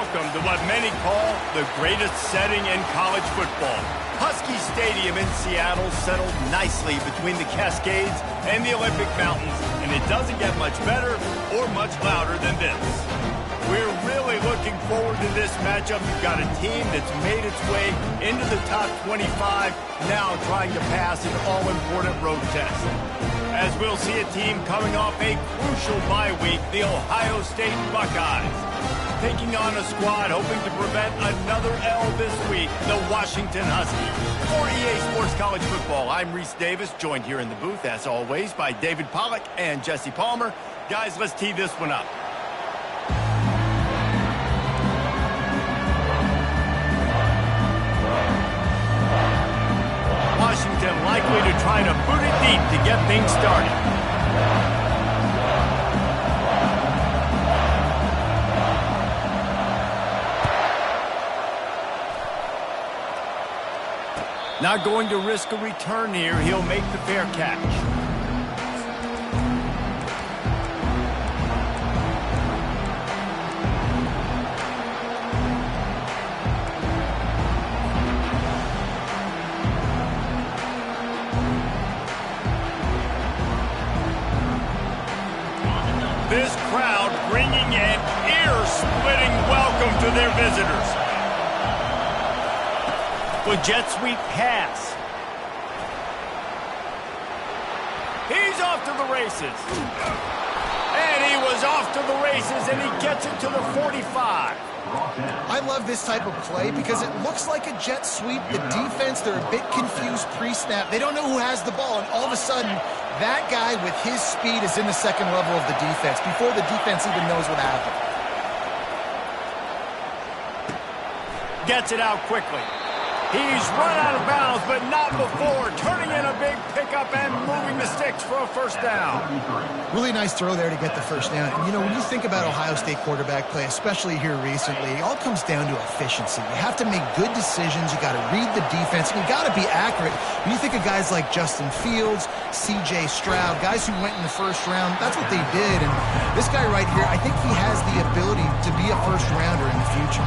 welcome to what many call the greatest setting in college football. Husky Stadium in Seattle settled nicely between the Cascades and the Olympic Mountains, and it doesn't get much better or much louder than this. We're really looking forward to this matchup. You've got a team that's made its way into the top 25, now trying to pass an all-important road test. As we'll see a team coming off a crucial bye week, the Ohio State Buckeyes, taking on a squad hoping to prevent another L this week, the Washington Huskies. For EA Sports College Football, I'm Reese Davis, joined here in the booth, as always, by David Pollack and Jesse Palmer. Guys, let's tee this one up. Washington likely to try to boot it deep to get things started. Not going to risk a return here. He'll make the fair catch. This crowd bringing an ear-splitting welcome to their visitors. With jet sweep pass. He's off to the races. And he was off to the races, and he gets it to the 45. I love this type of play because it looks like a jet sweep. The defense, they're a bit confused pre-snap. They don't know who has the ball, and all of a sudden, that guy with his speed is in the second level of the defense before the defense even knows what happened. Gets it out quickly. He's run out of bounds, but not before turning in a big pickup and moving the sticks for a first down. Really nice throw there to get the first down. And, you know, when you think about Ohio State quarterback play, especially here recently, it all comes down to efficiency. You have to make good decisions. You got to read the defense, and you got to be accurate. When you think of guys like Justin Fields, C.J. Stroud, guys who went in the first round, that's what they did. And this guy right here, I think he has the ability to be a first rounder in the future.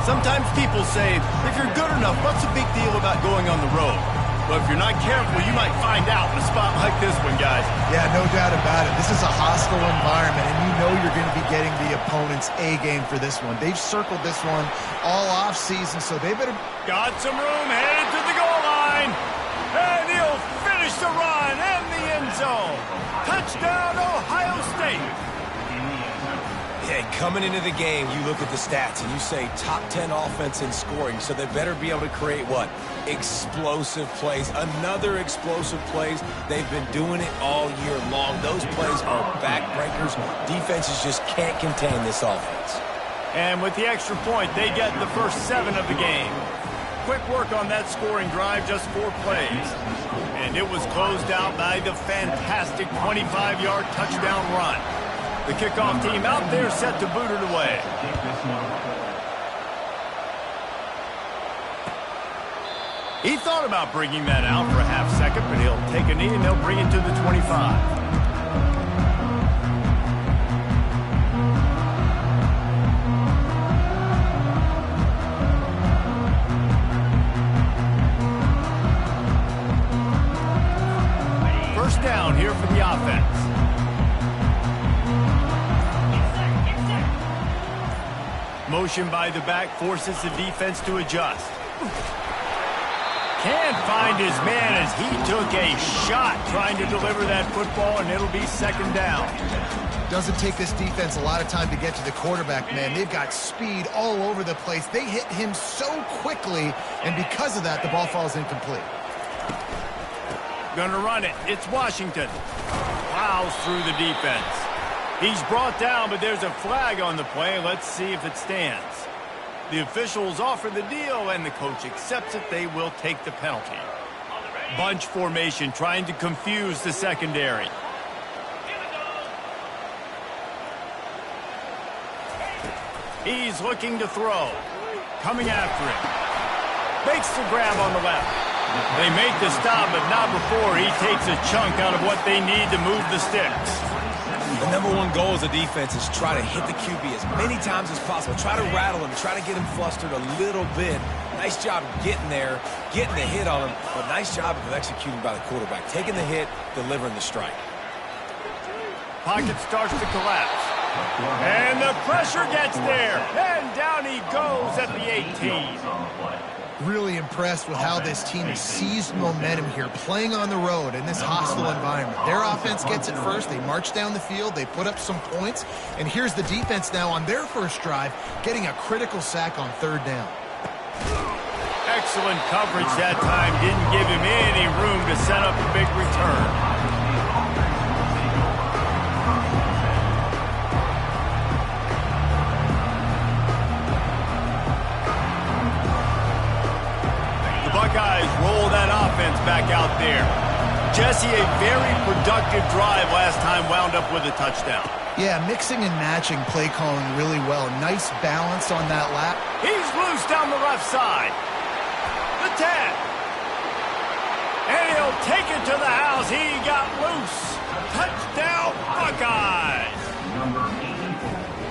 Sometimes people say, if you're good enough, what's the big deal about going on the road? But if you're not careful, you might find out in a spot like this one, guys. Yeah, no doubt about it. This is a hostile environment, and you know you're going to be getting the opponent's A-game for this one. They've circled this one all off-season, so they better... Got some room, headed to the goal line. And he'll finish the run in the end zone. Touchdown, Ohio State. Yeah, coming into the game, you look at the stats and you say top 10 offense in scoring, so they better be able to create what? Explosive plays. Another explosive plays. They've been doing it all year long. Those plays are backbreakers. Defenses just can't contain this offense. And with the extra point, they get the first 7 of the game. Quick work on that scoring drive, just 4 plays. And it was closed out by the fantastic 25-yard touchdown run. The kickoff team out there set to boot it away. He thought about bringing that out for a half second, but he'll take a knee and he'll bring it to the 25. First down here for the offense. Motion by the back forces the defense to adjust. Can't find his man as he took a shot trying to deliver that football, and it'll be second down. Doesn't take this defense a lot of time to get to the quarterback, man. They've got speed all over the place. They hit him so quickly, and because of that, the ball falls incomplete. Gonna run it. It's Washington. Plows through the defense. He's brought down, but there's a flag on the play. Let's see if it stands. The officials offer the deal, and the coach accepts it. They will take the penalty. Bunch formation, trying to confuse the secondary. He's looking to throw. Coming after him. Makes the grab on the left. They make the stop, but not before he takes a chunk out of what they need to move the sticks. The number one goal as a defense is try to hit the QB as many times as possible. Try to rattle him, try to get him flustered a little bit. Nice job getting there, getting the hit on him, but nice job of executing by the quarterback. Taking the hit, delivering the strike. Pocket starts to collapse. And the pressure gets there. And down he goes at the 18. Really impressed with how this team has seized momentum here, playing on the road in this hostile environment. Their offense gets it first. They march down the field. They put up some points. And here's the defense now on their first drive, getting a critical sack on third down. Excellent coverage that time. Didn't give him any room to set up a big return. Buckeyes roll that offense back out there. Jesse, a very productive drive last time, wound up with a touchdown. Yeah, mixing and matching play calling really well. Nice balance on that lap. He's loose down the left side. The 10. And he'll take it to the house. He got loose. Touchdown, Buckeyes.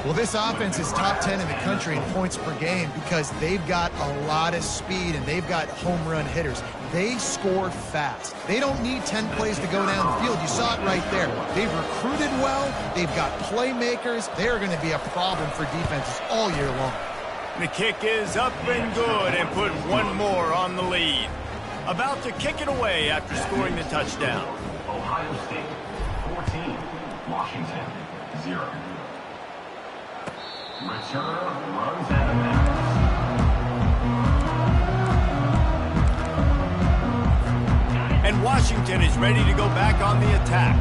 Well, this offense is top 10 in the country in points per game because they've got a lot of speed and they've got home run hitters. They score fast. They don't need 10 plays to go down the field. You saw it right there. They've recruited well. They've got playmakers. They're going to be a problem for defenses all year long. The kick is up and good and put one more on the lead. About to kick it away after scoring the touchdown. Ohio State 14, Washington 0. Return runs out of bounds. And Washington is ready to go back on the attack.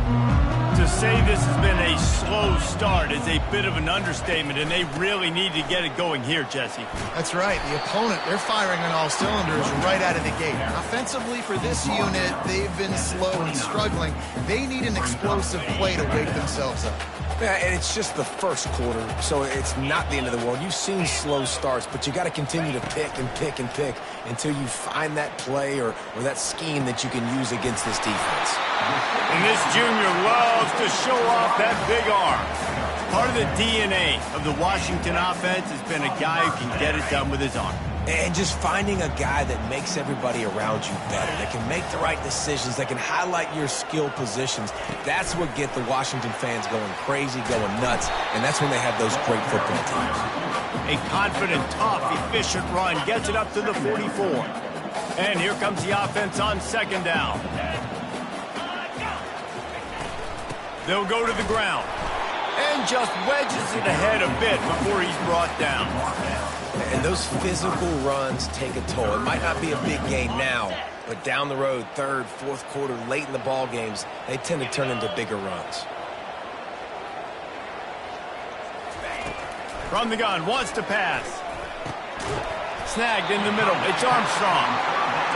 To say this has been a slow start is a bit of an understatement, and they really need to get it going here, Jesse. That's right. The opponent, they're firing on all cylinders right out of the gate. Offensively for this unit, they've been slow and struggling. They need an explosive play to wake themselves up. Yeah, and it's just the first quarter, so it's not the end of the world. You've seen slow starts, but you got to continue to pick and pick and pick until you find that play or that scheme that you can use against this defense. And this junior loves to show off that big arm. Part of the DNA of the Washington offense has been a guy who can get it done with his arm. And just finding a guy that makes everybody around you better, that can make the right decisions, that can highlight your skill positions. That's what get the Washington fans going crazy, going nuts, and that's when they have those great football teams. A confident, tough, efficient run gets it up to the 44. And here comes the offense on second down. They'll go to the ground and just wedges it ahead a bit before he's brought down. And those physical runs take a toll. It might not be a big game now, but down the road, third, fourth quarter, late in the ball games, they tend to turn into bigger runs. From the gun, wants to pass. Snagged in the middle. It's Armstrong.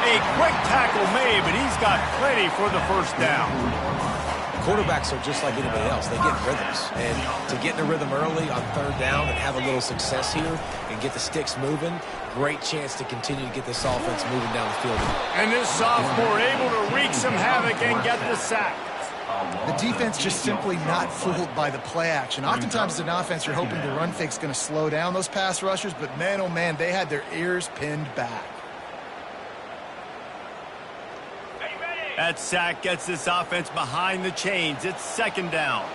A quick tackle made, but he's got plenty for the first down. Quarterbacks are just like anybody else. They get rhythms. And to get in a rhythm early on third down and have a little success here and get the sticks moving, great chance to continue to get this offense moving down the field. And this sophomore able to wreak some havoc and get the sack. The defense just simply not fooled by the play action. Oftentimes as an offense, you're hoping the run fake's going to slow down those pass rushers, but man, oh man, they had their ears pinned back. That sack gets this offense behind the chains. It's second down.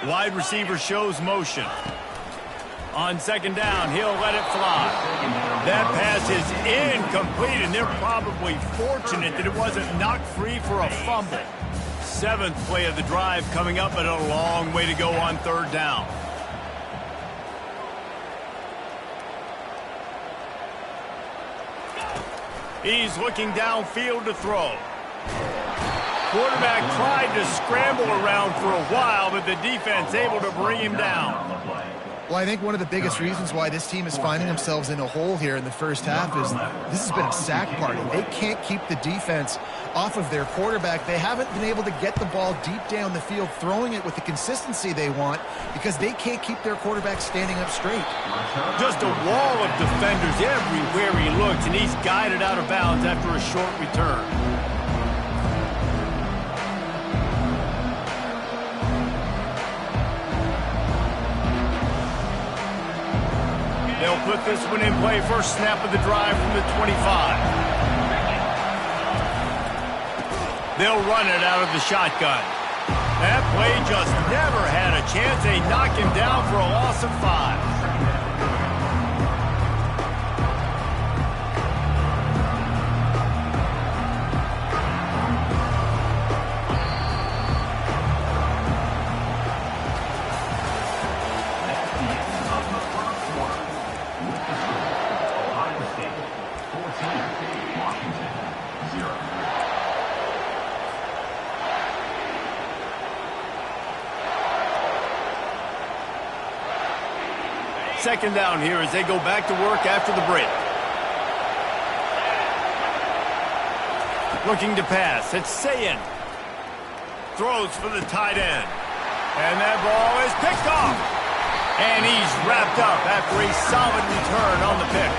Wide receiver shows motion. On second down, he'll let it fly. That pass is incomplete, and they're probably fortunate that it wasn't knocked free for a fumble. Seventh play of the drive coming up, but a long way to go on third down. He's looking downfield to throw. Quarterback tried to scramble around for a while, but the defense able to bring him down. Well, I think one of the biggest reasons why this team is finding themselves in a hole here in the first half is this has been a sack party. They can't keep the defense off of their quarterback. They haven't been able to get the ball deep down the field, throwing it with the consistency they want because they can't keep their quarterback standing up straight. Just a wall of defenders everywhere he looks, and he's guided out of bounds after a short return. They'll put this one in play. First snap of the drive from the 25. They'll run it out of the shotgun. That play just never had a chance. They knock him down for a loss of 5. Second down here as they go back to work after the break. Looking to pass. It's Sayin. Throws for the tight end. And that ball is picked off. And he's wrapped up after a solid return on the pick.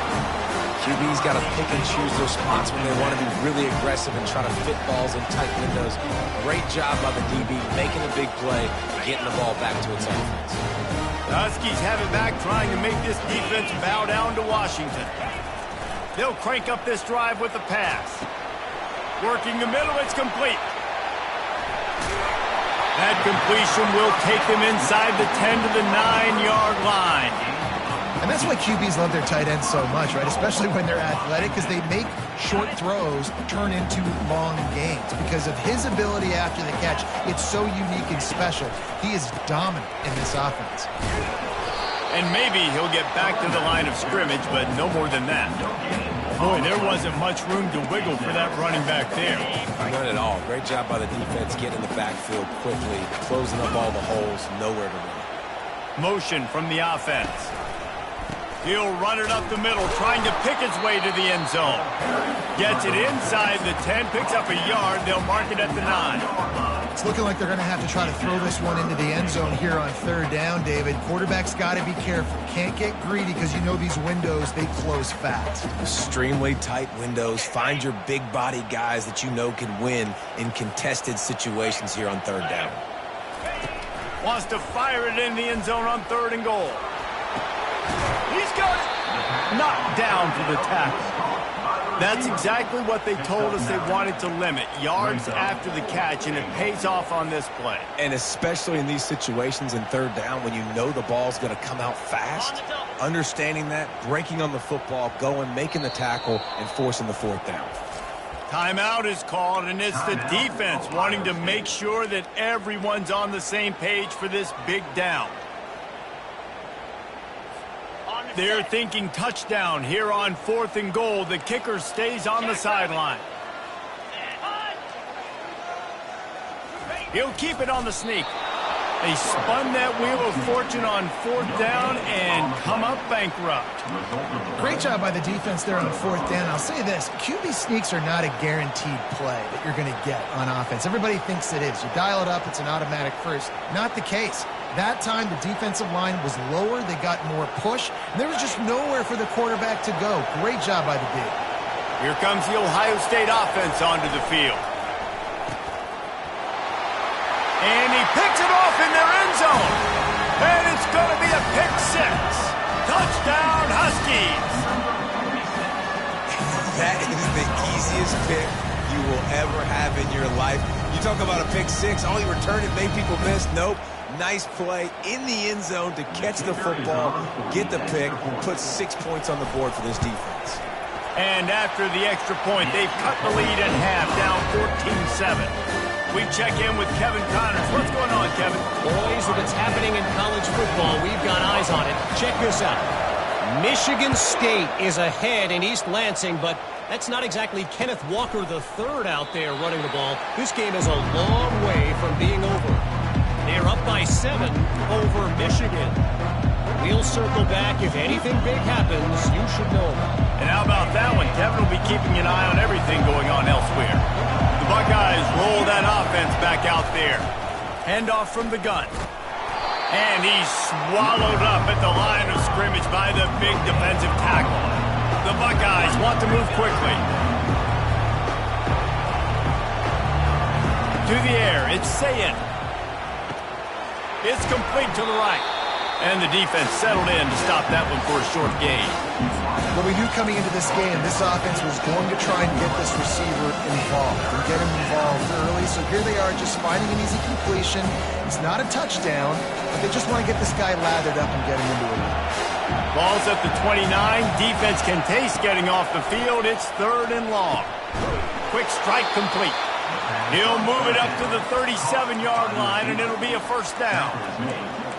QB's got to pick and choose those spots when they want to be really aggressive and try to fit balls in tight windows. Great job by the DB making a big play, getting the ball back to its offense. The Huskies have it back, trying to make this defense bow down to Washington. They'll crank up this drive with the pass. Working the middle, it's complete. That completion will take them inside the 10 to the 9-yard line. And that's why QBs love their tight ends so much, right? Especially when they're athletic, because they make short throws turn into long gains. Because of his ability after the catch, it's so unique and special. He is dominant in this offense. And maybe he'll get back to the line of scrimmage, but no more than that. Boy, there wasn't much room to wiggle for that running back there. None at all. Great job by the defense getting in the backfield quickly, closing up all the holes, nowhere to run. Motion from the offense. He'll run it up the middle, trying to pick his way to the end zone. Gets it inside the 10, picks up a yard. They'll mark it at the 9. It's looking like they're going to have to try to throw this one into the end zone here on third down, David. Quarterback's got to be careful. Can't get greedy because you know these windows, they close fast. Extremely tight windows. Find your big body guys that you know can win in contested situations here on third down. Wants to fire it in the end zone on 3rd and goal. He's got it. Knocked down for the tackle. That's exactly what they told us they wanted to limit. Yards after the catch, and it pays off on this play. And especially in these situations in third down when you know the ball's going to come out fast, understanding that, breaking on the football, going, making the tackle, and forcing the 4th down. Timeout is called, and it's the defense wanting to make sure that everyone's on the same page for this big down. They're thinking touchdown here on 4th and goal. The kicker stays on the sideline. He'll keep it on the sneak. They spun that wheel of fortune on 4th down and come up bankrupt. Great job by the defense there on 4th down. I'll say this, QB sneaks are not a guaranteed play that you're going to get on offense. Everybody thinks it is. You dial it up, it's an automatic first. Not the case. That time, the defensive line was lower. They got more push. And there was just nowhere for the quarterback to go. Great job by the D. Here comes the Ohio State offense onto the field. And he picks it off in their end zone. And it's going to be a pick 6. Touchdown, Huskies. That is the easiest pick you will ever have in your life. You talk about a pick 6, all he returned it made people miss. Nope. Nice play in the end zone to catch the football, get the pick, and put 6 points on the board for this defense. And after the extra point, they've cut the lead in half, down 14-7. We check in with Kevin Connors. What's going on, Kevin? Boys, if it's happening in college football, we've got eyes on it. Check this out. Michigan State is ahead in East Lansing, but that's not exactly Kenneth Walker III out there running the ball. This game is a long way from being over. They're up by 7 over Michigan. We'll circle back. If anything big happens, you should know about it. And how about that one? Kevin will be keeping an eye on everything going on elsewhere. The Buckeyes roll that offense back out there. Handoff from the gun. And he's swallowed up at the line of scrimmage by the big defensive tackle. The Buckeyes want to move quickly. To the air, it's Sayin. It's complete to the right. And the defense settled in to stop that one for a short gain. Well, we knew coming into this game, this offense was going to try and get this receiver involved and get him involved early. So here they are just finding an easy completion. It's not a touchdown, but they just want to get this guy lathered up and get him into a win. Ball's at the 29. Defense can taste getting off the field. It's 3rd and long. Quick strike complete. He'll move it up to the 37-yard line, and it'll be a first down.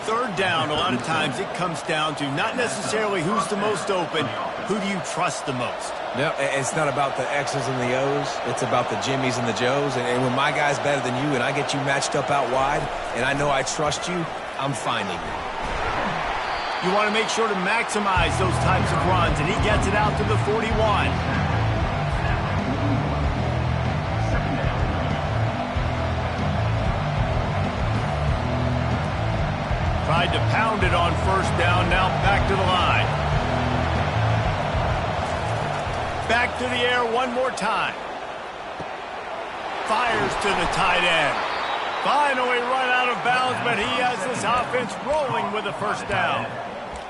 3rd down, a lot of times it comes down to not necessarily who's the most open, who do you trust the most? No, it's not about the X's and the O's. It's about the Jimmies and the Joes. And when my guy's better than you and I get you matched up out wide, and I know I trust you, I'm finding you. You want to make sure to maximize those types of runs, and he gets it out to the 41. Tried to pound it on 1st down, now back to the line. Back to the air one more time. Fires to the tight end. Finally run out of bounds, but he has this offense rolling with a first down.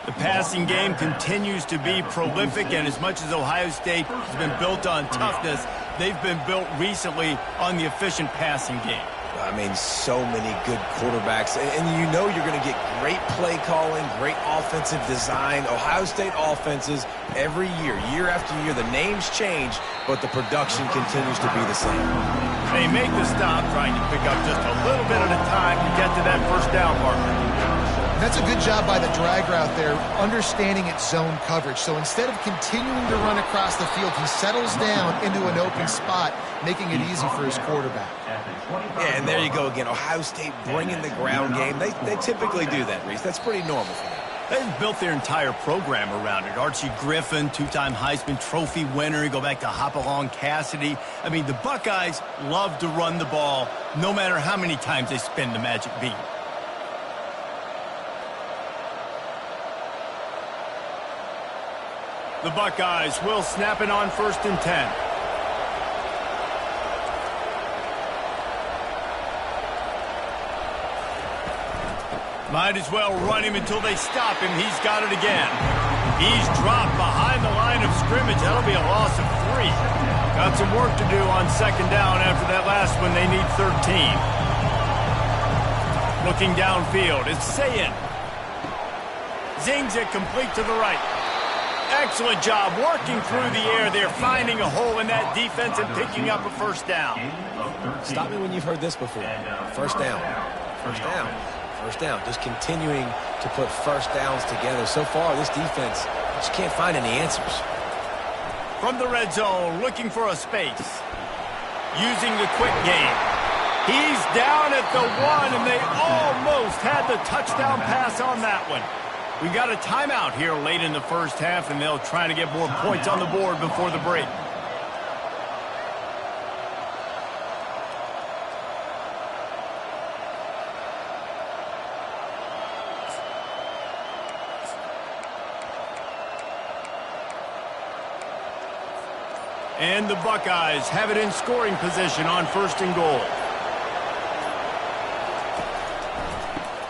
The passing game continues to be prolific, and as much as Ohio State has been built on toughness, they've been built recently on the efficient passing game. I mean, so many good quarterbacks. And you know you're going to get great play calling, great offensive design. Ohio State offenses every year after year, the names change, but the production continues to be the same. They make the stop, trying to pick up just a little bit at a time to get to that first down marker. That's a good job by the drag route there, understanding its zone coverage. So instead of continuing to run across the field, he settles down into an open spot, making it easy for his quarterback. Yeah, and there you go again. Ohio State bringing the ground game. They typically do that, Reese. That's pretty normal for them. They've built their entire program around it. Archie Griffin, 2-time Heisman Trophy winner. You go back to Hopalong Cassidy. I mean, the Buckeyes love to run the ball no matter how many times they spin the magic beat. The Buckeyes will snap it on 1st and 10. Might as well run him until they stop him. He's got it again. He's dropped behind the line of scrimmage. That'll be a loss of 3. Got some work to do on 2nd down after that last one. They need 13. Looking downfield, it's Sayin. Zings it complete to the right. Excellent job working through the air there, finding a hole in that defense and picking up a first down. Stop me when you've heard this before. First down. First down. First down. Just continuing to put first downs together. So far, this defense just can't find any answers. From the red zone, looking for a space. Using the quick game. He's down at the 1, and they almost had the touchdown pass on that one. We got a timeout here late in the first half, and they'll try to get more points on the board before the break. And the Buckeyes have it in scoring position on 1st and goal.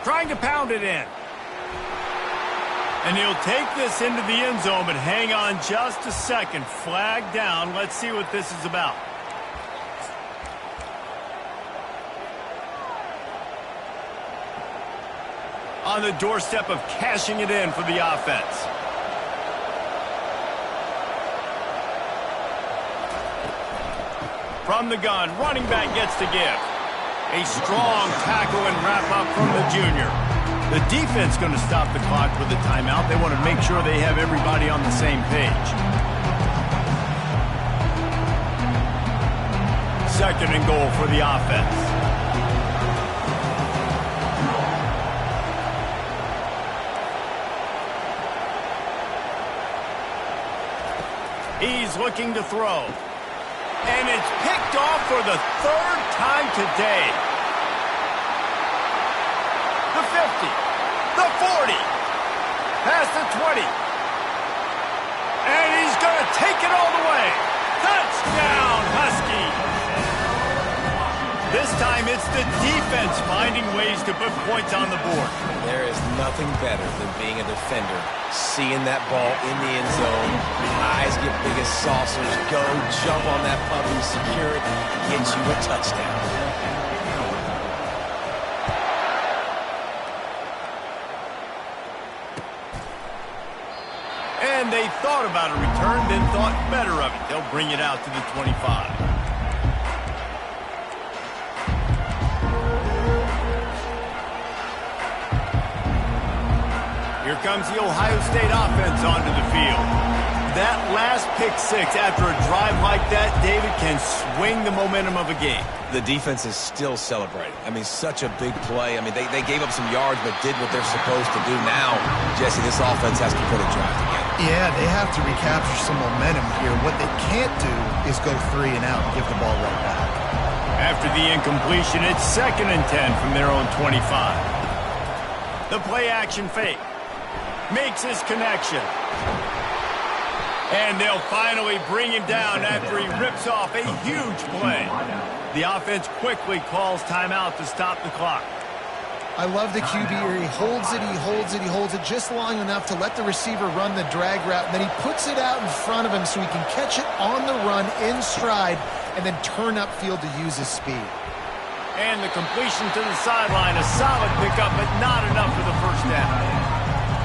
Trying to pound it in. And he'll take this into the end zone, but hang on just a second. Flag down. Let's see what this is about. On the doorstep of cashing it in for the offense. From the gun, running back gets to give. A strong tackle and wrap up from the junior. The defense going to stop the clock with a timeout. They want to make sure they have everybody on the same page. 2nd and goal for the offense. He's looking to throw. And it's picked off for the 3rd time today. The 50, the 40, past the 20. And he's going to take it all the way. Touchdown, Husky. This time it's It's the defense finding ways to put points on the board. There is nothing better than being a defender. Seeing that ball in the end zone, eyes get big as saucers, go jump on that puppy, secure it, get you a touchdown. And they thought about a return, then thought better of it. They'll bring it out to the 25. Here comes the Ohio State offense onto the field. That last pick six after a drive like that, David, can swing the momentum of a game. The defense is still celebrating. I mean, such a big play. I mean, they gave up some yards but did what they're supposed to do. Now, Jesse, this offense has to put a drive together. Yeah, they have to recapture some momentum here. What they can't do is go 3 and out and give the ball right back. After the incompletion, it's 2nd and 10 from their own 25. The play action fake. Makes his connection. And they'll finally bring him down after he rips off a huge play. The offense quickly calls timeout to stop the clock. I love the QB here. He holds it, he holds it, he holds it just long enough to let the receiver run the drag route. And then he puts it out in front of him so he can catch it on the run in stride and then turn upfield to use his speed. And the completion to the sideline, a solid pickup, but not enough for the first down.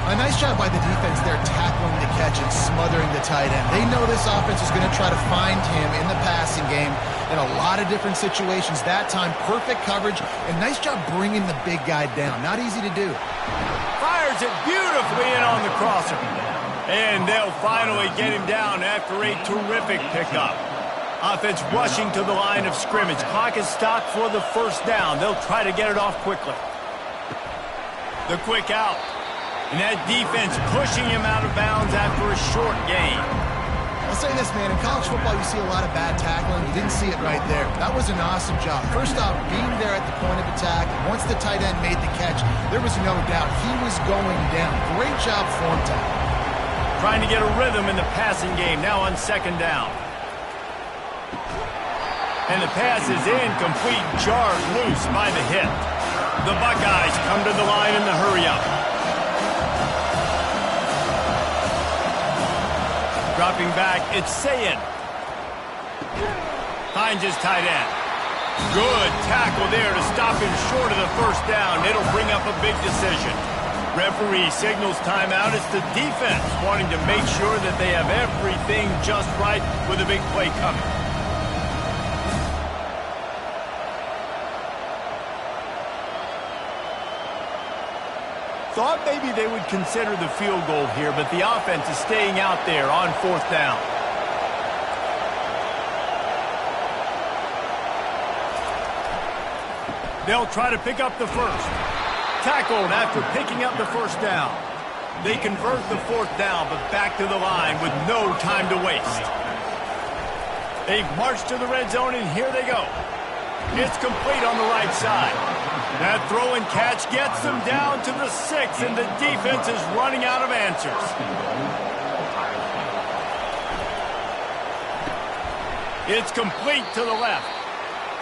A nice job by the defense there tackling the catch and smothering the tight end. They know this offense is going to try to find him in the passing game in a lot of different situations. That time, perfect coverage, and nice job bringing the big guy down. Not easy to do. Fires it beautifully in on the crosser. And they'll finally get him down after a terrific pickup. Offense rushing to the line of scrimmage. Clock is stopped for the first down. They'll try to get it off quickly. The quick out. And that defense pushing him out of bounds after a short gain. I'll say this, man. In college football, you see a lot of bad tackling. You didn't see it right there. That was an awesome job. First off, being there at the point of attack. Once the tight end made the catch, there was no doubt he was going down. Great job form tackle. Trying to get a rhythm in the passing game. Now on 2nd down. And the pass is incomplete, jarred loose by the hit. The Buckeyes come to the line in the hurry-up. Dropping back, it's Sayin. Finds his tight end. Good tackle there to stop him short of the first down. It'll bring up a big decision. Referee signals timeout. It's the defense wanting to make sure that they have everything just right with a big play coming. Thought maybe they would consider the field goal here, but the offense is staying out there on 4th down. They'll try to pick up the first. Tackled after picking up the first down. They convert the 4th down, but back to the line with no time to waste. They've marched to the red zone, and here they go. It's complete on the right side. That throw and catch gets them down to the 6, and the defense is running out of answers. It's complete to the left.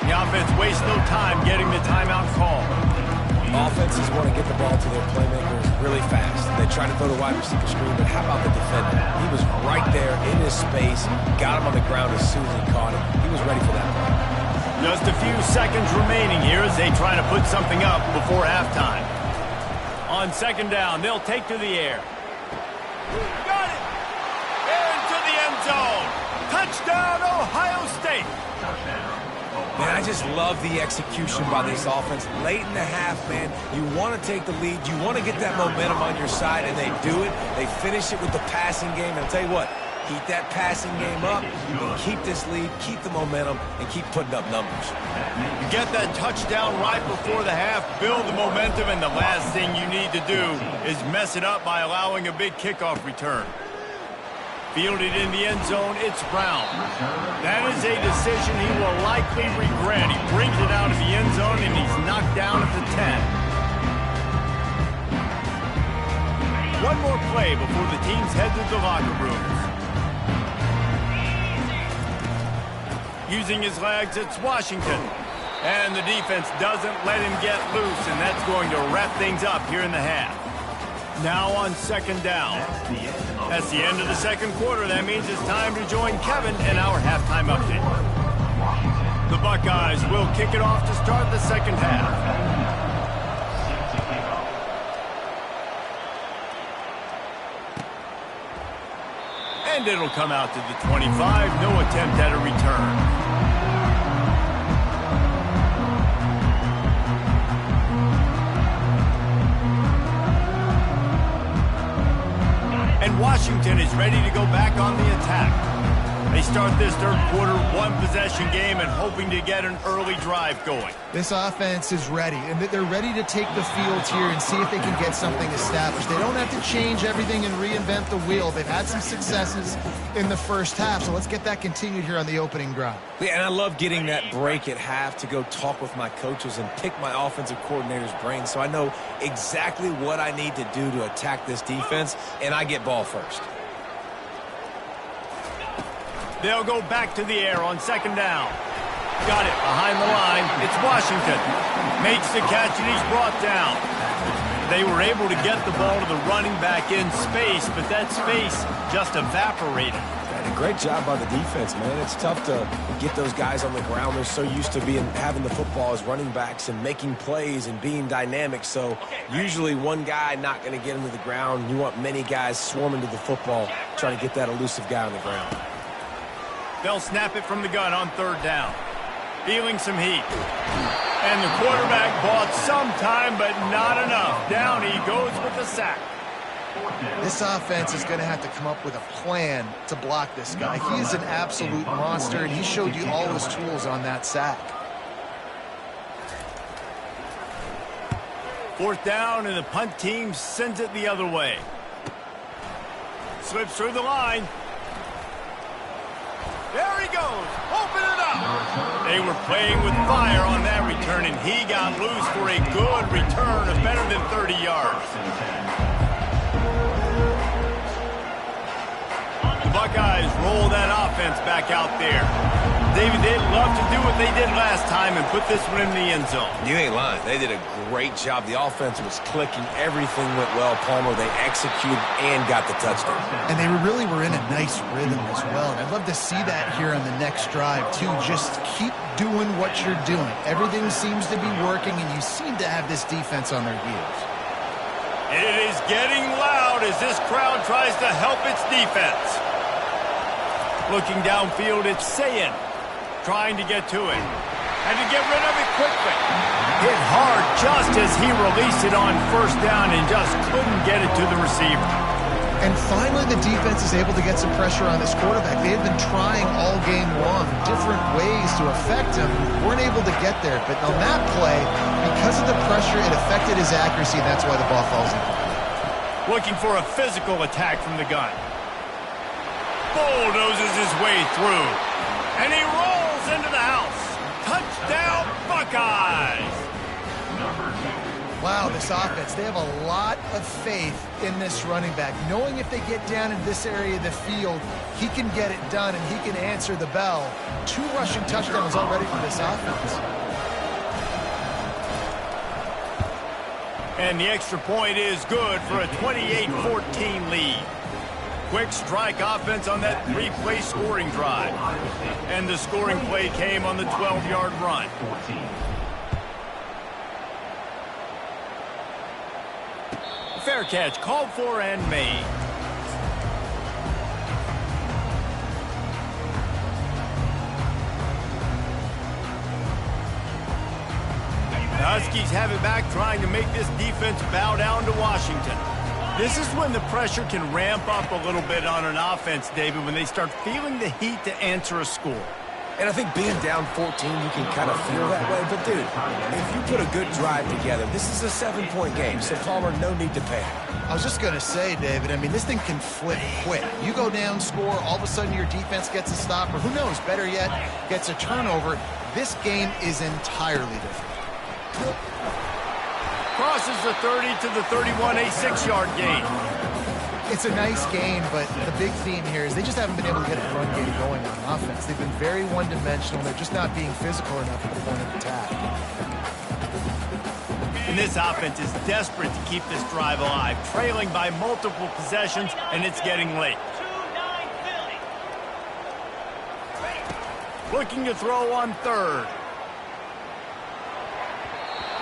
The offense wastes no time getting the timeout call. Offenses want to get the ball to their playmakers really fast. They try to throw the wide receiver screen, but how about the defender? He was right there in his space, got him on the ground as soon as he caught him. He was ready for that play. Just a few seconds remaining here as they try to put something up before halftime. On 2nd down, they'll take to the air. Got it! Into the end zone. Touchdown, Ohio State. Man, I just love the execution by this offense. Late in the half, man, you want to take the lead. You want to get that momentum on your side, and they do it. They finish it with the passing game. And I'll tell you what, keep that passing game up, and keep this lead, keep the momentum, and keep putting up numbers. You get that touchdown right before the half, build the momentum, and the last thing you need to do is mess it up by allowing a big kickoff return. Fielded in the end zone, it's Brown. That is a decision he will likely regret. He brings it out of the end zone, and he's knocked down at the 10. One more play before the teams head to the locker rooms. Using his legs, it's Washington. And the defense doesn't let him get loose, and that's going to wrap things up here in the half. Now on second down. That's the end of the second quarter. That means it's time to join Kevin in our halftime update. The Buckeyes will kick it off to start the second half. And it'll come out to the 25. No attempt at a return. Washington is ready to go back on the attack. They start this third quarter one-possession game and hoping to get an early drive going. This offense is ready, and they're ready to take the field here and see if they can get something established. They don't have to change everything and reinvent the wheel. They've had some successes in the first half, so let's get that continued here on the opening drive. Yeah, and I love getting that break at half to go talk with my coaches and pick my offensive coordinator's brain so I know exactly what I need to do to attack this defense, and I get ball first. They'll go back to the air on second down. Got it behind the line. It's Washington. Makes the catch, and he's brought down. They were able to get the ball to the running back in space, but that space just evaporated. And a great job by the defense, man. It's tough to get those guys on the ground. They're so used to having the football as running backs and making plays and being dynamic. So usually one guy not going to get him to the ground. You want many guys swarming to the football, trying to get that elusive guy on the ground. They'll snap it from the gun on third down. Feeling some heat. And the quarterback bought some time, but not enough. Down he goes with the sack. This offense is going to have to come up with a plan to block this guy. He is an absolute monster, and he showed you all his tools on that sack. Fourth down, and the punt team sends it the other way. Slips through the line. There he goes. Open it up. They were playing with fire on that return, and he got loose for a good return of better than 30 yards. The Buckeyes roll that offense back out there. David, they'd love to do what they did last time and put this one in the end zone. You ain't lying. They did a great job. The offense was clicking. Everything went well, Palmer. They executed and got the touchdown. And they really were in a nice rhythm as well. And I'd love to see that here on the next drive, too. Just keep doing what you're doing. Everything seems to be working, and you seem to have this defense on their heels. It is getting loud as this crowd tries to help its defense. Looking downfield, it's Sayin trying to get to it. And to get rid of it quickly. Hit hard just as he released it on first down and just couldn't get it to the receiver. And finally, the defense is able to get some pressure on this quarterback. They had been trying all game long, different ways to affect him. Weren't able to get there. But on that play, because of the pressure, it affected his accuracy, and that's why the ball falls in. Looking for a physical attack from the gun. Bulldozes his way through. And he rolls into the house. Touchdown, Buckeyes! Wow, this offense, they have a lot of faith in this running back. Knowing if they get down in this area of the field, he can get it done and he can answer the bell. 2 rushing touchdowns already for this offense. And the extra point is good for a 28-14 lead. Quick strike offense on that 3-play scoring drive. And the scoring play came on the 12-yard run. Fair catch called for and made. The Huskies have it back, trying to make this defense bow down to Washington. This is when the pressure can ramp up a little bit on an offense, David, when they start feeling the heat to answer a score. And I think being down 14, you can kind of feel that way. But, dude, if you put a good drive together, this is a 7-point game, so Palmer, no need to panic. I was just going to say, David, I mean, this thing can flip quick. You go down, score, all of a sudden your defense gets a stop, or who knows, better yet, gets a turnover. This game is entirely different. Crosses the 30 to the 31, a 6-yard gain. It's a nice game, but the big theme here is they just haven't been able to get a run game going on offense. They've been very one-dimensional. They're just not being physical enough at the point of attack. And this offense is desperate to keep this drive alive, trailing by multiple possessions, and it's getting late. Looking to throw on third.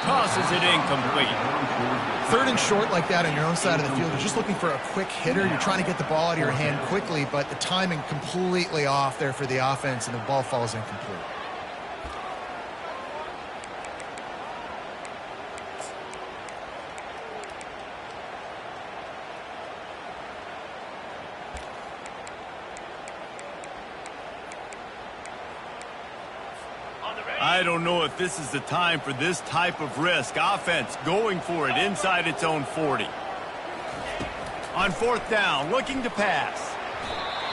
Tosses it incomplete. Third and short like that on your own side of the field, you're just looking for a quick hitter. You're trying to get the ball out of your hand quickly, but the timing completely off there for the offense, and the ball falls incomplete. I don't know if this is the time for this type of risk. Offense going for it inside its own 40. On fourth down, looking to pass.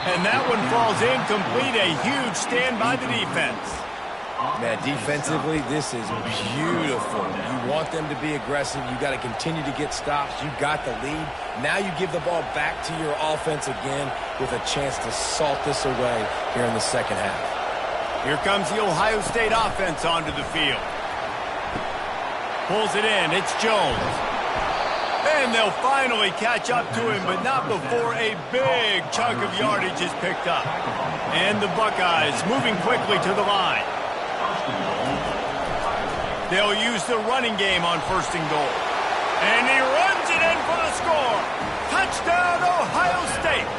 And that one falls incomplete. A huge stand by the defense. Man, defensively, this is beautiful. You want them to be aggressive. You got to continue to get stops. You got the lead. Now you give the ball back to your offense again with a chance to salt this away here in the second half. Here comes the Ohio State offense onto the field. Pulls it in. It's Jones. And they'll finally catch up to him, but not before a big chunk of yardage is picked up. And the Buckeyes moving quickly to the line. They'll use the running game on first and goal. And he runs it in for the score. Touchdown, Ohio State.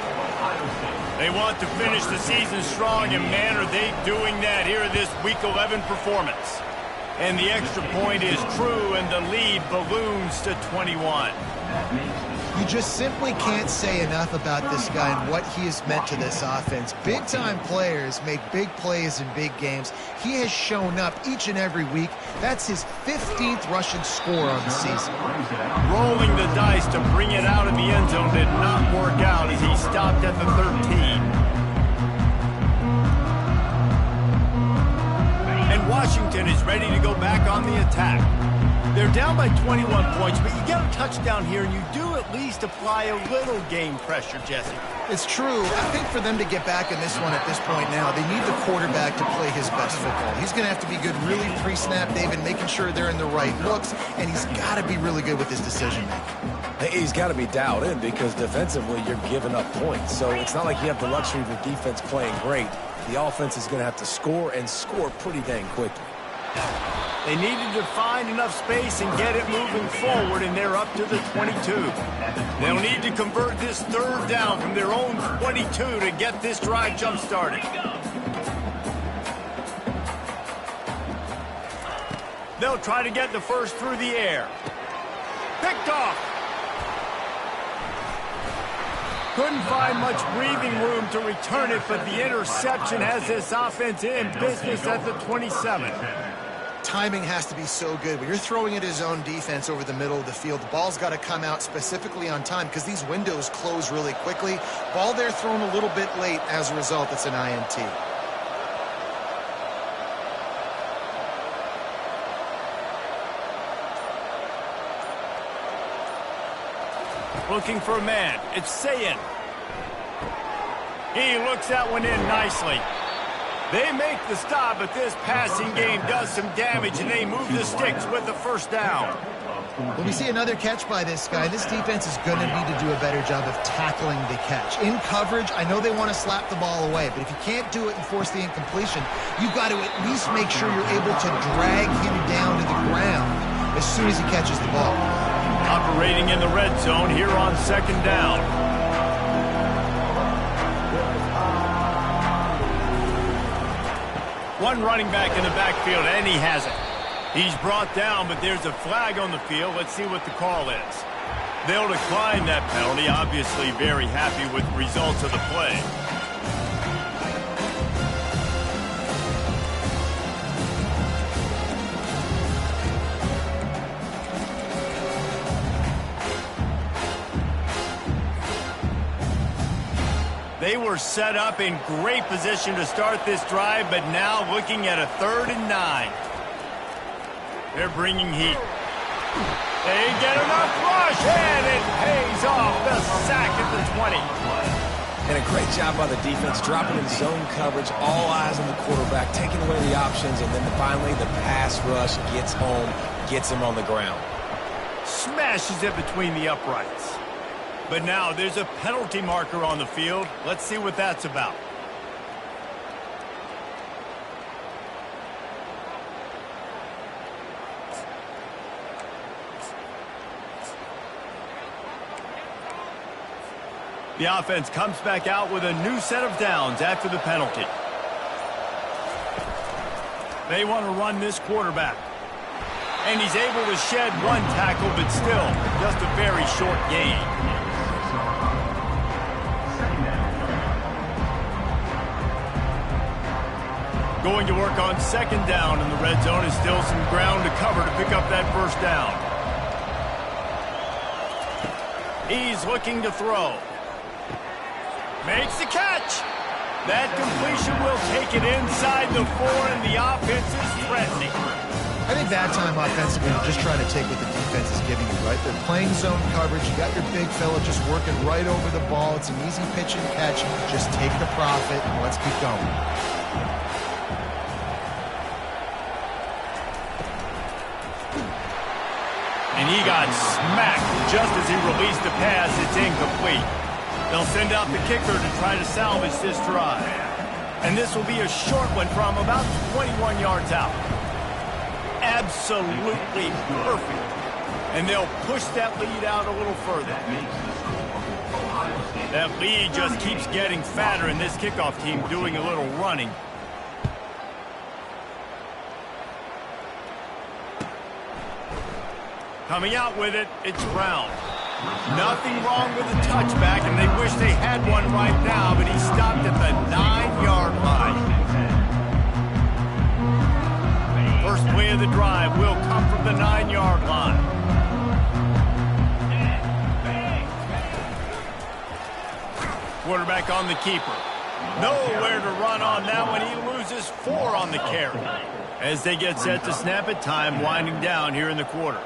They want to finish the season strong, and man, are they doing that here in this Week 11 performance. And the extra point is true, and the lead balloons to 21. You just simply can't say enough about this guy and what he has meant to this offense. Big-time players make big plays in big games. He has shown up each and every week. That's his 15th rushing score on the season. Rolling the dice to bring it out of the end zone did not work out as he stopped at the 13. And Washington is ready to go back on the attack. They're down by 21 points, but you get a touchdown here, and you do at least apply a little game pressure, Jesse. It's true. I think for them to get back in this one at this point now, they need the quarterback to play his best football. He's going to have to be good really pre-snap, David, making sure they're in the right looks, and he's got to be really good with his decision-making. He's got to be dialed in because defensively you're giving up points. So it's not like you have the luxury of the defense playing great. The offense is going to have to score and score pretty dang quickly. They needed to find enough space and get it moving forward, and they're up to the 22. They'll need to convert this third down from their own 22 to get this drive jump-started. They'll try to get the first through the air. Picked off. Couldn't find much breathing room to return it, but the interception has this offense in business at the 27. Timing has to be so good. When you're throwing at his own defense over the middle of the field, the ball's got to come out specifically on time because these windows close really quickly. Ball there thrown a little bit late. As a result, it's an INT. Looking for a man. It's Sayin. He looks that one in nicely. They make the stop, but this passing game does some damage, and they move the sticks with the first down. When we see another catch by this guy, this defense is going to need to do a better job of tackling the catch. In coverage, I know they want to slap the ball away, but if you can't do it and force the incompletion, you've got to at least make sure you're able to drag him down to the ground as soon as he catches the ball. Operating in the red zone here on second down. One running back in the backfield, and he has it. He's brought down, but there's a flag on the field. Let's see what the call is. They'll decline that penalty, obviously very happy with the results of the play. They were set up in great position to start this drive, but now looking at a 3rd and 9. They're bringing heat. They get enough rush, and it pays off. The sack at the 20. And a great job by the defense, dropping in zone coverage, all eyes on the quarterback, taking away the options, and then finally the pass rush gets home, gets him on the ground. Smashes it between the uprights. But now there's a penalty marker on the field. Let's see what that's about. The offense comes back out with a new set of downs after the penalty. They want to run this quarterback. And he's able to shed one tackle, but still just a very short gain. Going to work on second down in the red zone, is still some ground to cover to pick up that first down. He's looking to throw. Makes the catch. That completion will take it inside the 4, and the offense is threatening. I think that time offensively, you're just trying to take what the defense is giving you, right? They're playing zone coverage. You got your big fella just working right over the ball. It's an easy pitch and catch. Just take the profit, and let's keep going. And he got smacked just as he released the pass. It's incomplete. They'll send out the kicker to try to salvage this drive. And this will be a short one from about 21 yards out. Absolutely perfect. And they'll push that lead out a little further. That lead just keeps getting fatter, and this kickoff team doing a little running. Coming out with it, it's Brown. Nothing wrong with the touchback, and they wish they had one right now, but he stopped at the 9-yard line. First play of the drive will come from the 9-yard line. Quarterback on the keeper. Nowhere to run on that one. He loses 4 on the carry. As they get set to snap it, time winding down here in the quarter.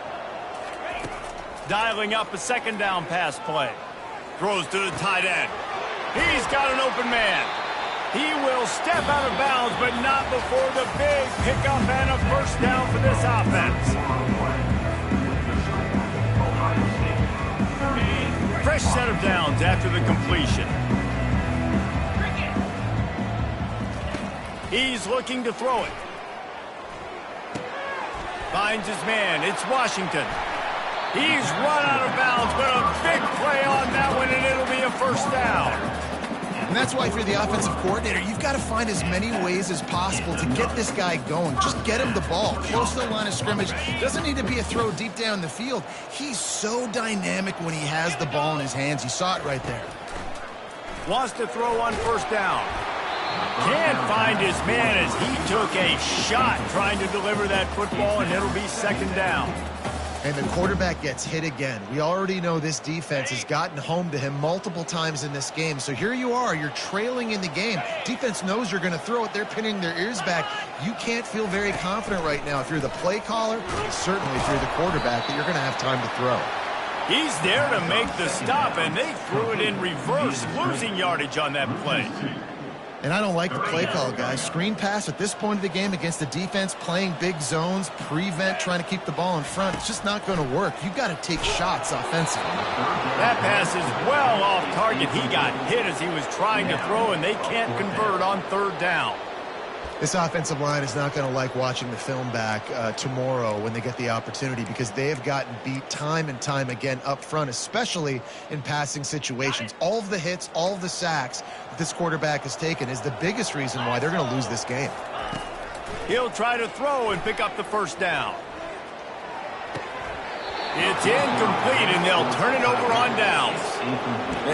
Dialing up a second down pass play. Throws to the tight end. He's got an open man. He will step out of bounds, but not before the big pickup and a first down for this offense. Fresh set of downs after the completion. He's looking to throw it. Finds his man. It's Washington. He's run out of bounds, but a big play on that one, and it'll be a first down. And that's why if you're the offensive coordinator, you've got to find as many ways as possible to get this guy going. Just get him the ball. Close to the line of scrimmage. Doesn't need to be a throw deep down the field. He's so dynamic when he has the ball in his hands. You saw it right there. Wants to throw on first down. Can't find his man as he took a shot trying to deliver that football, and it'll be second down. And the quarterback gets hit again. We already know this defense has gotten home to him multiple times in this game. So here you are, you're trailing in the game. Defense knows you're going to throw it. They're pinning their ears back. You can't feel very confident right now if you're the play caller, certainly if you're the quarterback, that you're going to have time to throw. He's there to make the stop, and they threw it in reverse, losing yardage on that play. And I don't like the play call, guys. Screen pass at this point of the game against the defense, playing big zones, prevent, trying to keep the ball in front. It's just not going to work. You've got to take shots offensively. That pass is well off target. He got hit as he was trying to throw, and they can't convert on third down. This offensive line is not going to like watching the film back tomorrow when they get the opportunity, because they have gotten beat time and time again up front, especially in passing situations. All of the hits, all of the sacks that this quarterback has taken is the biggest reason why they're going to lose this game. He'll try to throw and pick up the first down. It's incomplete, and they'll turn it over on downs.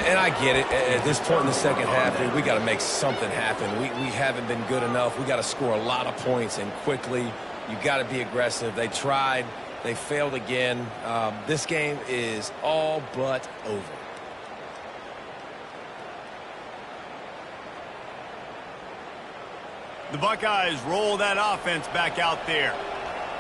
And I get it. At this point in the second half, we got to make something happen. We haven't been good enough. We got to score a lot of points, and quickly. You got to be aggressive. They tried. They failed again. This game is all but over. The Buckeyes roll that offense back out there.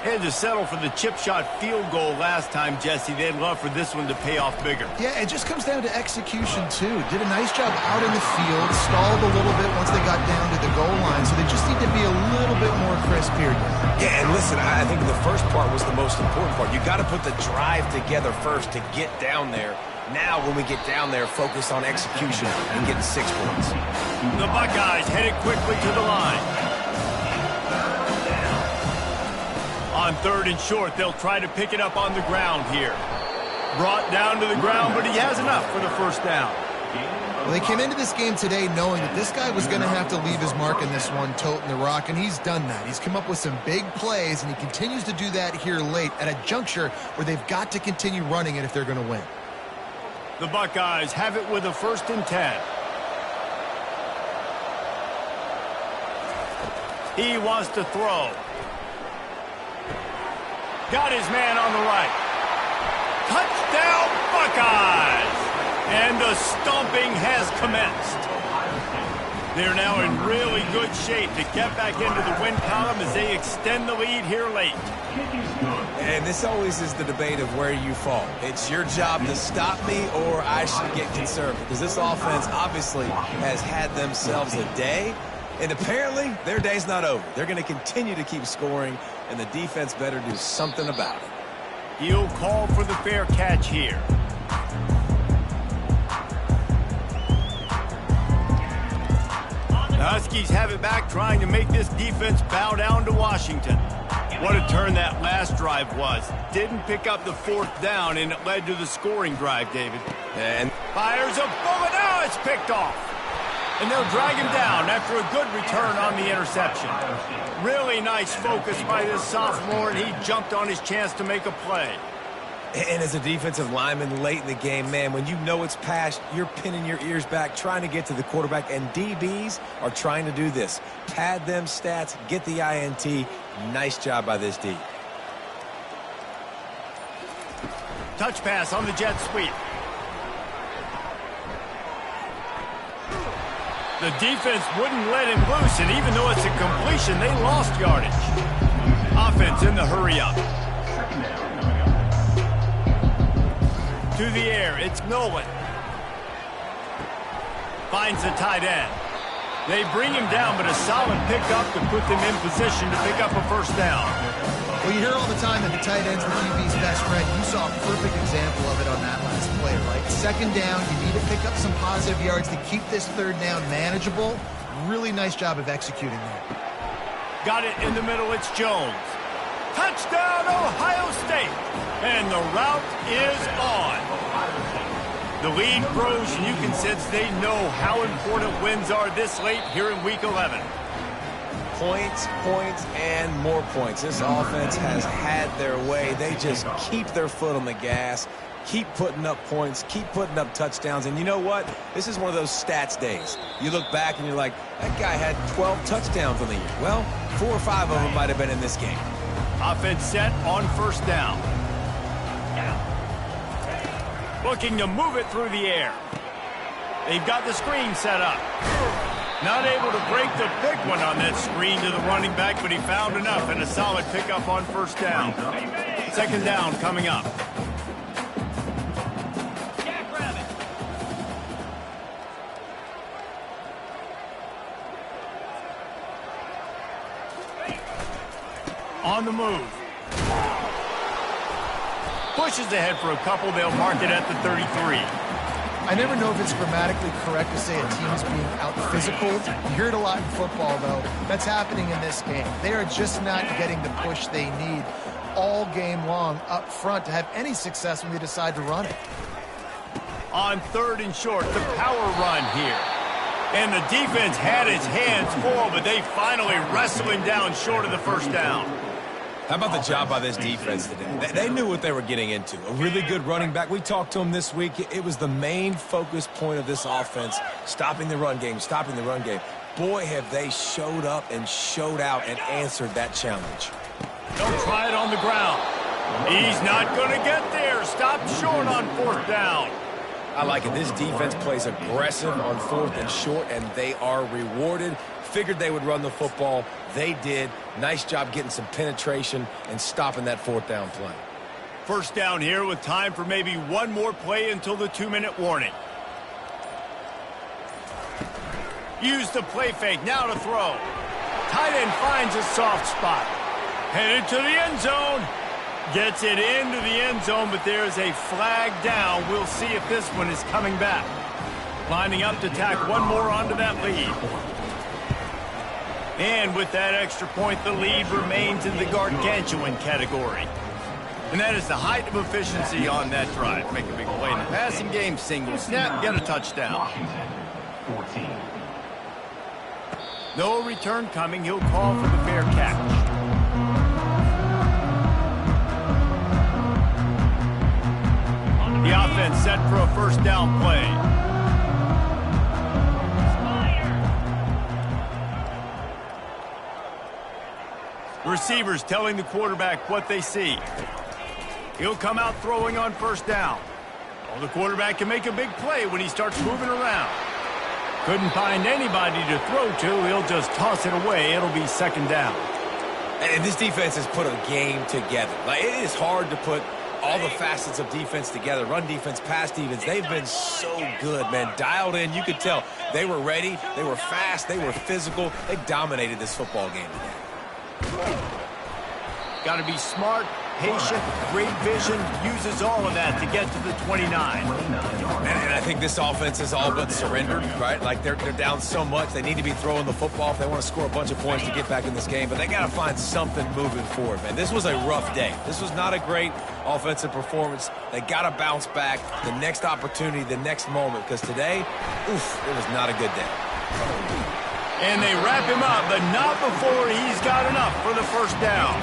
Had to settle for the chip shot field goal last time, Jesse. They'd love for this one to pay off bigger. Yeah, it just comes down to execution, too. Did a nice job out in the field, stalled a little bit once they got down to the goal line, so they just need to be a little bit more crisp here. Yeah, and listen, I think the first part was the most important part. You got to put the drive together first to get down there. Now, when we get down there, focus on execution and getting 6 points. The Buckeyes headed quickly to the line. On 3rd and short, they'll try to pick it up on the ground here. Brought down to the ground, but he has enough for the first down. Well, they came into this game today knowing that this guy was going to have to leave his mark in this one, toting the rock, and he's done that. He's come up with some big plays, and he continues to do that here late at a juncture where they've got to continue running it if they're going to win. The Buckeyes have it with a 1st and 10. He wants to throw. Got his man on the right. Touchdown, Buckeyes! And the stomping has commenced. They're now in really good shape to get back into the win column as they extend the lead here late. And this always is the debate of where you fall. It's your job to stop me or I should get conservative. Because this offense obviously has had themselves a day. And apparently, their day's not over. They're going to continue to keep scoring, and the defense better do something about it. He'll call for the fair catch here. The Huskies have it back, trying to make this defense bow down to Washington. What a turn that last drive was. Didn't pick up the 4th down, and it led to the scoring drive, David. And fires a bullet. Now it's picked off. And they'll drag him down after a good return on the interception. Really nice focus by this sophomore, and he jumped on his chance to make a play. And as a defensive lineman late in the game, man, when you know it's past, you're pinning your ears back, trying to get to the quarterback, and DBs are trying to do this. Pad them stats, get the INT. Nice job by this D. Touch pass on the jet sweep. The defense wouldn't let him loose, and even though it's a completion, they lost yardage. Offense in the hurry-up. To the air, it's Nolan. Finds the tight end. They bring him down, but a solid pickup to put them in position to pick up a 1st down. Well, you hear all the time that the tight end's the QB's best friend. You saw a perfect example of it on that last play, right? 2nd down, you need to pick up some positive yards to keep this 3rd down manageable. Really nice job of executing that. Got it in the middle, it's Jones. Touchdown, Ohio State! And the route is on. The lead grows, and you can sense they know how important wins are this late here in Week 11. Points, points, and more points. This offense has had their way. They just keep their foot on the gas, keep putting up points, keep putting up touchdowns. And you know what? This is one of those stats days. You look back and you're like, that guy had 12 touchdowns on the year. Well, 4 or 5 of them might have been in this game. Offense set on 1st down. Looking to move it through the air. They've got the screen set up. Not able to break the big one on that screen to the running back, but he found enough and a solid pickup on 1st down. 2nd down coming up. On the move. Pushes ahead for a couple. They'll mark it at the 33. I never know if it's grammatically correct to say a team is being out-physical. You hear it a lot in football, though. That's happening in this game. They are just not getting the push they need all game long up front to have any success when they decide to run it. On 3rd and short, the power run here. And the defense had its hands full, but they finally wrestle him down short of the 1st down. How about the job by this defense today? They knew what they were getting into. A really good running back. We talked to him this week. It was the main focus point of this offense, stopping the run game, stopping the run game. Boy, have they showed up and showed out and answered that challenge. They'll try it on the ground. He's not going to get there. Stopped short on 4th down. I like it. This defense plays aggressive on 4th and short, and they are rewarded. figured they would run the football. They did. Nice job getting some penetration and stopping that fourth down play. First down here with time for maybe one more play until the 2-minute warning. Use the play fake, now to throw. Tight end finds a soft spot. Headed to the end zone. Gets it into the end zone, but there's a flag down. We'll see if this one is coming back. Lining up to tack one more onto that lead. And with that extra point, the lead remains in the gargantuan category. And that is the height of efficiency on that drive. Make a big play in the passing game, single snap, get a touchdown. Washington, 14. No return coming. He'll call for the fair catch. The offense set for a first down play. Receivers telling the quarterback what they see. He'll come out throwing on first down. Well, the quarterback can make a big play when he starts moving around. Couldn't find anybody to throw to. He'll just toss it away. It'll be second down. And this defense has put a game together. Like, it is hard to put all the facets of defense together. Run defense, pass defense. They've been so good, man. Dialed in. You could tell they were ready. They were fast. They were physical. They dominated this football game today. Got to be smart, patient, great vision. Uses all of that to get to the 29. And I think this offense is all but surrendered, right? Like, they're down so much. They need to be throwing the football if they want to score a bunch of points to get back in this game. But they got to find something moving forward, man. This was a rough day. This was not a great offensive performance. They got to bounce back. The next opportunity, the next moment. Because today, oof, it was not a good day. And they wrap him up, but not before he's got enough for the first down.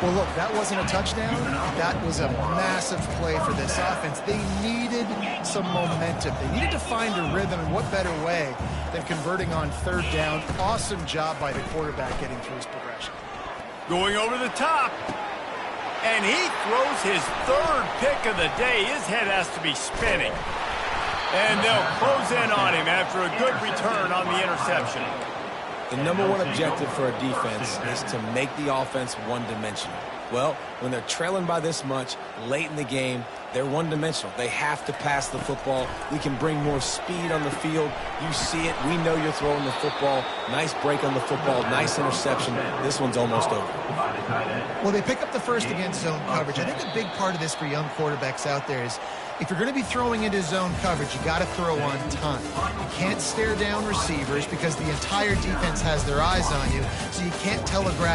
Well, look, that wasn't a touchdown. That was a massive play for this offense. They needed some momentum. They needed to find a rhythm, and what better way than converting on third down. Awesome job by the quarterback getting through his progression. Going over the top. And he throws his third pick of the day. His head has to be spinning. And they'll close in on him after a good return on the interception. The number one objective for a defense is to make the offense one-dimensional. Well, when they're trailing by this much late in the game, they're one-dimensional. They have to pass the football. We can bring more speed on the field. You see it. We know you're throwing the football. Nice break on the football. Nice interception. This one's almost over. Well, they pick up the first against zone coverage. I think a big part of this for young quarterbacks out there is if you're going to be throwing into zone coverage, you got to throw on time. You can't stare down receivers because the entire defense has their eyes on you, so you can't telegraph